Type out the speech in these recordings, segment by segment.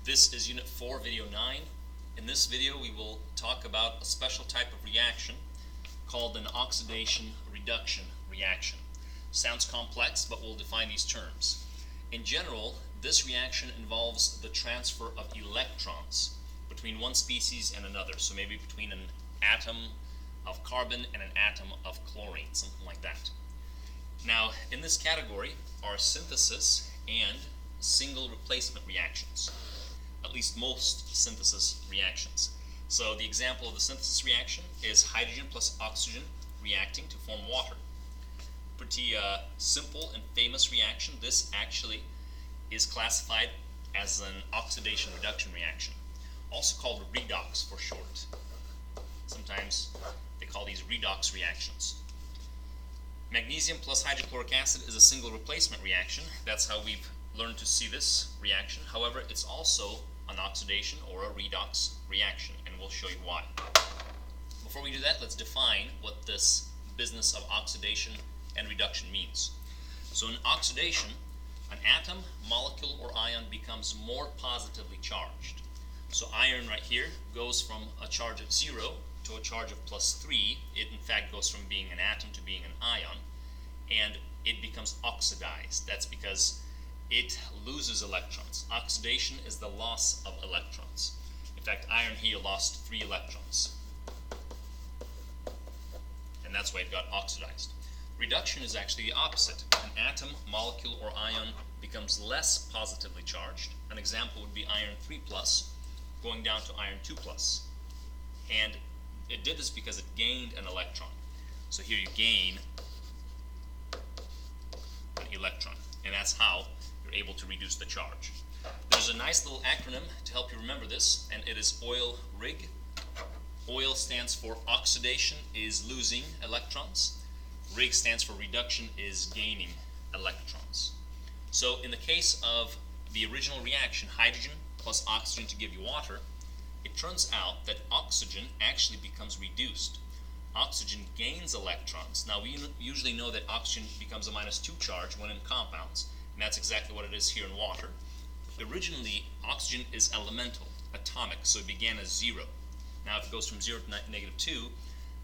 This is Unit 4, Video 9. In this video we will talk about a special type of reaction called an oxidation-reduction reaction. Sounds complex, but we'll define these terms. In general, this reaction involves the transfer of electrons between one species and another, so maybe between an atom of carbon and an atom of chlorine, something like that. Now, in this category are synthesis and single replacement reactions, at least most synthesis reactions. So the example of the synthesis reaction is hydrogen plus oxygen reacting to form water. Pretty simple and famous reaction. This actually is classified as an oxidation-reduction reaction, also called redox for short. Sometimes they call these redox reactions. Magnesium plus hydrochloric acid is a single replacement reaction. That's how we've learned to see this reaction. However, it's also an oxidation or a redox reaction, and we'll show you why. Before we do that, let's define what this business of oxidation and reduction means. So in oxidation, an atom, molecule, or ion becomes more positively charged. So iron right here goes from a charge of 0 to a charge of +3. It in fact goes from being an atom to being an ion, and it becomes oxidized. That's because it loses electrons. Oxidation is the loss of electrons. In fact, iron here lost 3 electrons, and that's why it got oxidized. Reduction is actually the opposite. An atom, molecule, or ion becomes less positively charged. An example would be iron 3+ going down to iron 2+. And it did this because it gained an electron. So here you gain an electron, and that's how you're able to reduce the charge. There's a nice little acronym to help you remember this, and it is OIL-RIG. OIL stands for oxidation is losing electrons. RIG stands for reduction is gaining electrons. So in the case of the original reaction, hydrogen plus oxygen to give you water, it turns out that oxygen actually becomes reduced. Oxygen gains electrons. Now we usually know that oxygen becomes a -2 charge when in compounds, and that's exactly what it is here in water. Originally, oxygen is elemental, atomic, so it began as 0. Now if it goes from 0 to -2,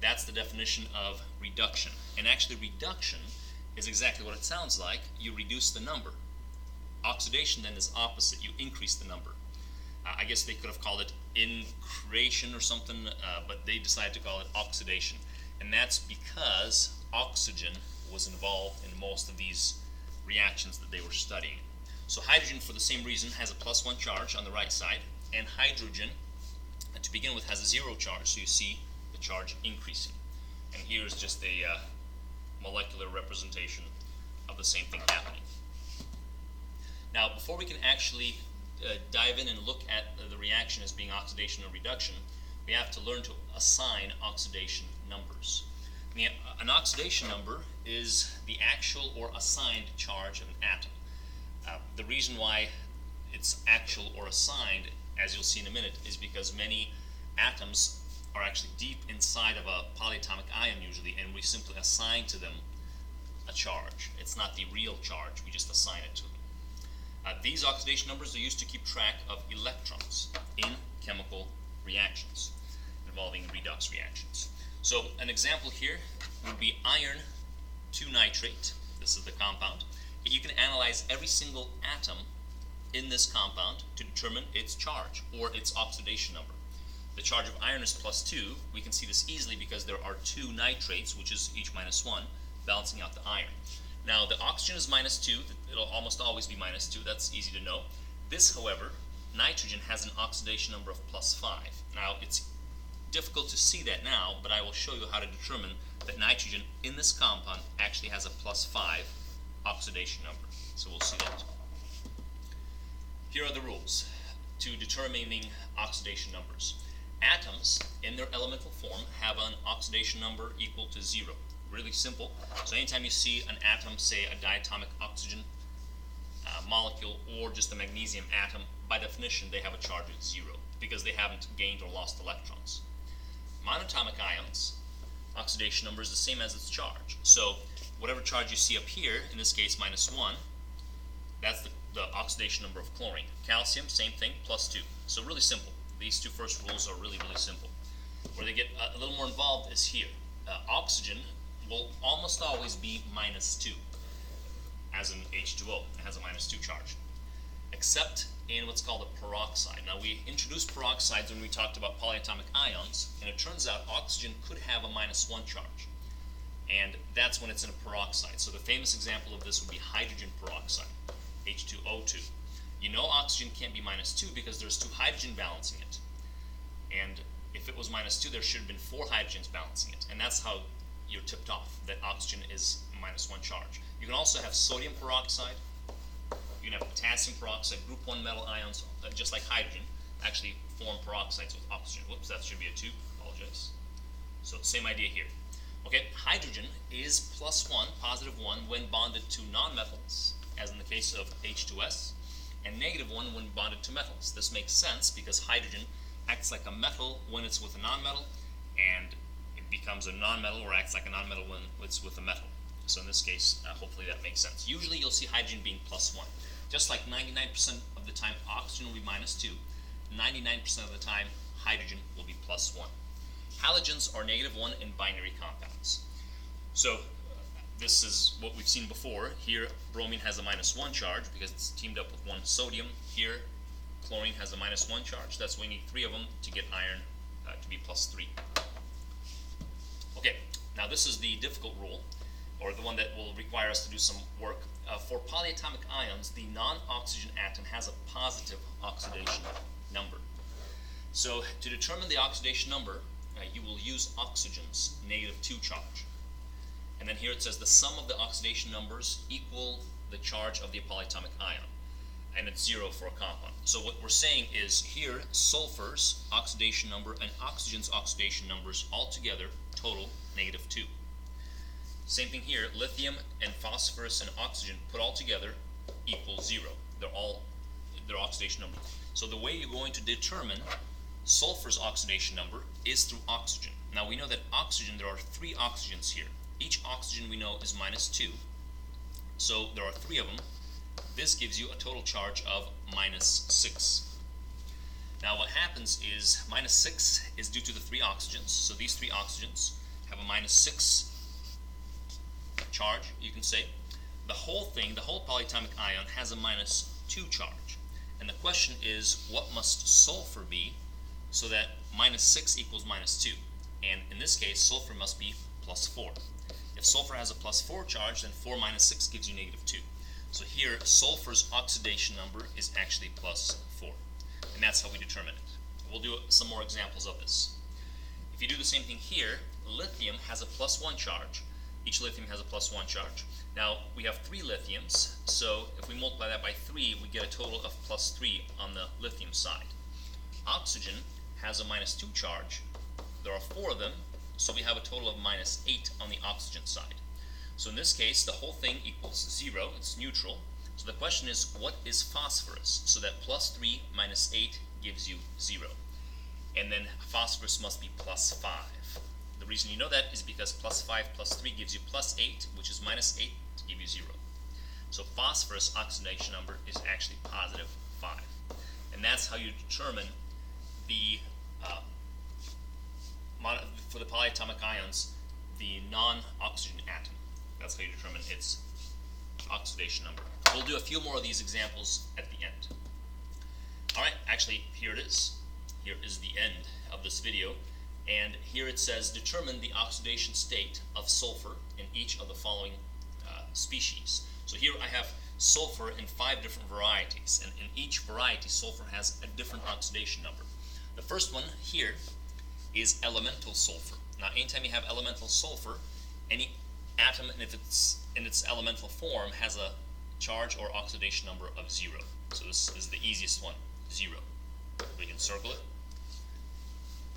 that's the definition of reduction. And actually reduction is exactly what it sounds like. You reduce the number. Oxidation then is opposite. You increase the number. I guess they could have called it increation or something, but they decided to call it oxidation. And that's because oxygen was involved in most of these reactions that they were studying. So hydrogen, for the same reason, has a +1 charge on the right side, and hydrogen, to begin with, has a 0 charge, so you see the charge increasing. And here's just a molecular representation of the same thing happening. Now, before we can actually dive in and look at the reaction as being oxidation or reduction, we have to learn to assign oxidation numbers. An oxidation number is the actual or assigned charge of an atom. The reason why it's actual or assigned, as you'll see in a minute, is because many atoms are actually deep inside of a polyatomic ion usually, and we simply assign to them a charge. It's not the real charge, we just assign it to them. These oxidation numbers are used to keep track of electrons in chemical reactions involving redox reactions. So an example here would be iron 2-nitrate. This is the compound. You can analyze every single atom in this compound to determine its charge or its oxidation number. The charge of iron is +2. We can see this easily because there are 2 nitrates, which is each -1, balancing out the iron. Now the oxygen is -2, it'll almost always be -2, that's easy to know. This, however, nitrogen has an oxidation number of +5. Now it's difficult to see that now, but I will show you how to determine that nitrogen in this compound actually has a +5 oxidation number. So we'll see that. Here are the rules to determining oxidation numbers. Atoms in their elemental form have an oxidation number equal to 0. Really simple. So anytime you see an atom, say a diatomic oxygen molecule or just a magnesium atom, by definition they have a charge of 0 because they haven't gained or lost electrons. Monatomic ions, oxidation number is the same as its charge. So whatever charge you see up here, in this case -1, that's the the oxidation number of chlorine. Calcium, same thing, +2. So really simple. These two first rules are really, really simple. Where they get a little more involved is here. Oxygen will almost always be -2, as in H2O. It has a -2 charge. Except in what's called a peroxide. Now, we introduced peroxides when we talked about polyatomic ions, and it turns out oxygen could have a -1 charge. And that's when it's in a peroxide. So the famous example of this would be hydrogen peroxide, H2O2. You know oxygen can't be -2 because there's 2 hydrogen balancing it. And if it was -2, there should have been 4 hydrogens balancing it. And that's how you're tipped off that oxygen is -1 charge. You can also have sodium peroxide. You can have potassium peroxide. Group 1 metal ions, just like hydrogen, actually form peroxides with oxygen. Whoops, that should be a 2. Apologize. So same idea here. Okay, hydrogen is +1, +1, when bonded to nonmetals, as in the case of H2S, and -1 when bonded to metals. This makes sense because hydrogen acts like a metal when it's with a nonmetal, and it becomes a nonmetal or acts like a nonmetal when it's with a metal. So in this case, hopefully that makes sense. Usually you'll see hydrogen being +1. Just like 99% of the time oxygen will be -2, 99% of the time hydrogen will be +1. Halogens are -1 in binary compounds. So this is what we've seen before. Here, bromine has a -1 charge because it's teamed up with 1 sodium. Here, chlorine has a -1 charge. That's why we need 3 of them to get iron to be +3. Okay, now this is the difficult rule, or the one that will require us to do some work. For polyatomic ions, the non-oxygen atom has a positive oxidation number. So to determine the oxidation number, you will use oxygen's -2 charge. And then here it says the sum of the oxidation numbers equal the charge of the polyatomic ion. And it's 0 for a compound. So what we're saying is here, sulfur's oxidation number and oxygen's oxidation numbers all together total -2. Same thing here, lithium and phosphorus and oxygen put all together equals 0. Their oxidation number. So the way you're going to determine sulfur's oxidation number is through oxygen. Now we know that oxygen, there are 3 oxygens here. Each oxygen we know is -2. So there are 3 of them. This gives you a total charge of -6. Now what happens is -6 is due to the 3 oxygens. So these 3 oxygens have a -6 charge, you can say. The whole thing, the whole polyatomic ion, has a -2 charge. And the question is, what must sulfur be so that -6 equals -2? And in this case, sulfur must be +4. If sulfur has a +4 charge, then 4 minus 6 gives you -2. So here, sulfur's oxidation number is actually +4. And that's how we determine it. We'll do some more examples of this. If you do the same thing here, lithium has a +1 charge. Each lithium has a +1 charge. Now, we have 3 lithiums, so if we multiply that by 3, we get a total of +3 on the lithium side. Oxygen has a -2 charge. There are 4 of them, so we have a total of -8 on the oxygen side. So in this case, the whole thing equals 0, it's neutral. So the question is, what is phosphorus? So that +3 minus 8 gives you 0. And then phosphorus must be +5. The reason you know that is because +5 plus 3 gives you +8, which is -8 to give you 0. So phosphorus oxidation number is actually +5. And that's how you determine the, for the polyatomic ions, the non-oxygen atom. That's how you determine its oxidation number. We'll do a few more of these examples at the end. Alright, actually, here it is. Here is the end of this video. And here it says, determine the oxidation state of sulfur in each of the following species. So here I have sulfur in 5 different varieties, and in each variety, sulfur has a different oxidation number. The first one here is elemental sulfur. Now, anytime you have elemental sulfur, any atom, if it's in its elemental form, has a charge or oxidation number of 0. So this is the easiest one, 0. We can circle it.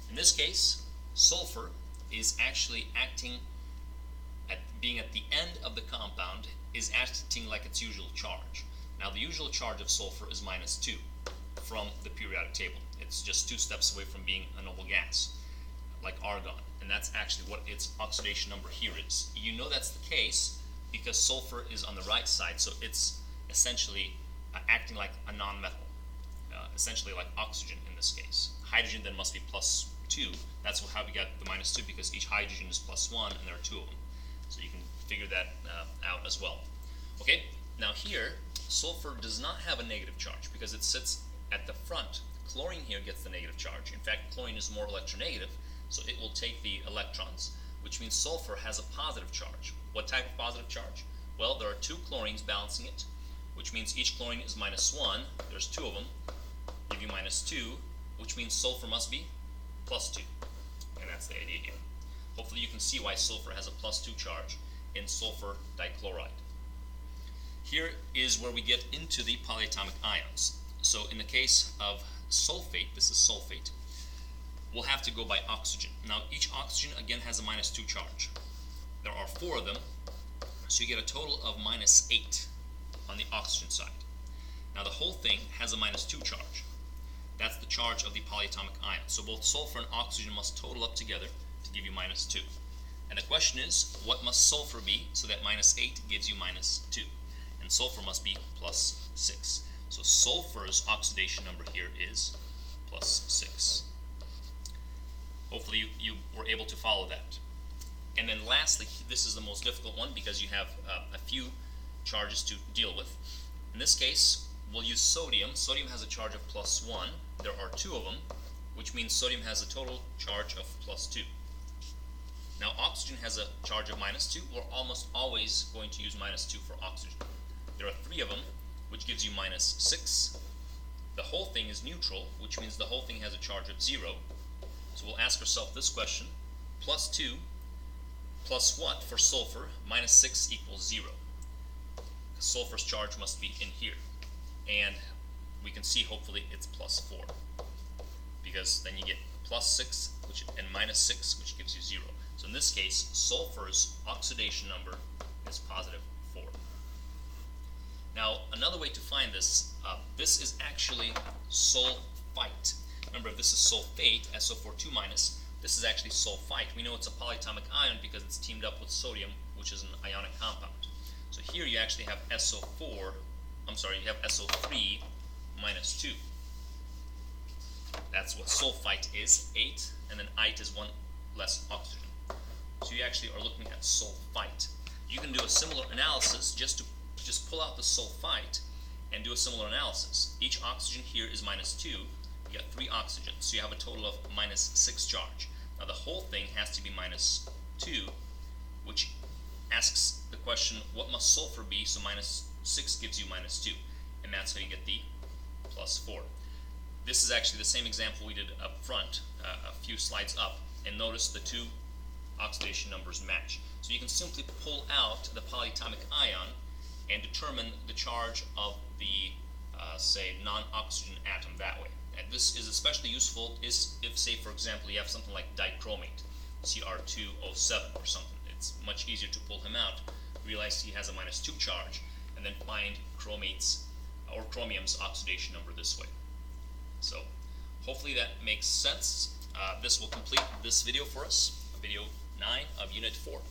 In this case, sulfur is actually being at the end of the compound, is acting like its usual charge. Now, the usual charge of sulfur is -2 from the periodic table. It's just 2 steps away from being a noble gas, like argon. And that's actually what its oxidation number here is. You know that's the case because sulfur is on the right side, so it's essentially acting like a non-metal, essentially like oxygen in this case. Hydrogen then must be +2. That's how we got the -2, because each hydrogen is +1 and there are 2 of them. So you can figure that out as well. Okay, now here, sulfur does not have a negative charge because it sits at the front. Chlorine here gets the negative charge. In fact, chlorine is more electronegative, so it will take the electrons, which means sulfur has a positive charge. What type of positive charge? Well, there are 2 chlorines balancing it, which means each chlorine is -1. There's 2 of them, give you -2, which means sulfur must be +2. And that's the idea here. Hopefully you can see why sulfur has a +2 charge in sulfur dichloride. Here is where we get into the polyatomic ions. So in the case of sulfate, this is sulfate, we'll have to go by oxygen. Now each oxygen again has a -2 charge. There are 4 of them, so you get a total of -8 on the oxygen side. Now the whole thing has a -2 charge. That's the charge of the polyatomic ion. So both sulfur and oxygen must total up together to give you -2. And the question is, what must sulfur be so that -8 gives you -2? And sulfur must be +6. So sulfur's oxidation number here is +6. Hopefully you were able to follow that. And then lastly, this is the most difficult one because you have a few charges to deal with. In this case, we'll use sodium. Sodium has a charge of +1. There are 2 of them, which means sodium has a total charge of +2. Now oxygen has a charge of -2. We're almost always going to use -2 for oxygen. There are 3 of them, which gives you -6. The whole thing is neutral, which means the whole thing has a charge of 0. So we'll ask ourselves this question: +2 plus what for sulfur? -6 equals 0. Sulfur's charge must be in here. And we can see hopefully it's +4. Because then you get +6 and -6, which gives you 0. So in this case, sulfur's oxidation number is +4. Now, another way to find this, this is actually sulfite. Remember, if this is sulfate, SO4 2-, this is actually sulfite. We know it's a polyatomic ion because it's teamed up with sodium, which is an ionic compound. So here you actually have you have SO3 -2. That's what sulfite is, 8, and then ite is 1 less oxygen. So you actually are looking at sulfite. You can do a similar analysis just pull out the sulfite and do a similar analysis. Each oxygen here is -2. You got 3 oxygens, so you have a total of -6 charge. Now the whole thing has to be -2, which asks the question, what must sulfur be? So -6 gives you -2, and that's how you get the +4. This is actually the same example we did up front, a few slides up, and notice the 2 oxidation numbers match. So you can simply pull out the polyatomic ion and determine the charge of the, say, non-oxygen atom that way. And this is especially useful if, say, for example, you have something like dichromate, Cr2O7 or something. It's much easier to pull him out, realize he has a -2 charge, and then find chromium's oxidation number this way. So hopefully that makes sense. This will complete this video for us, video 9 of Unit 4.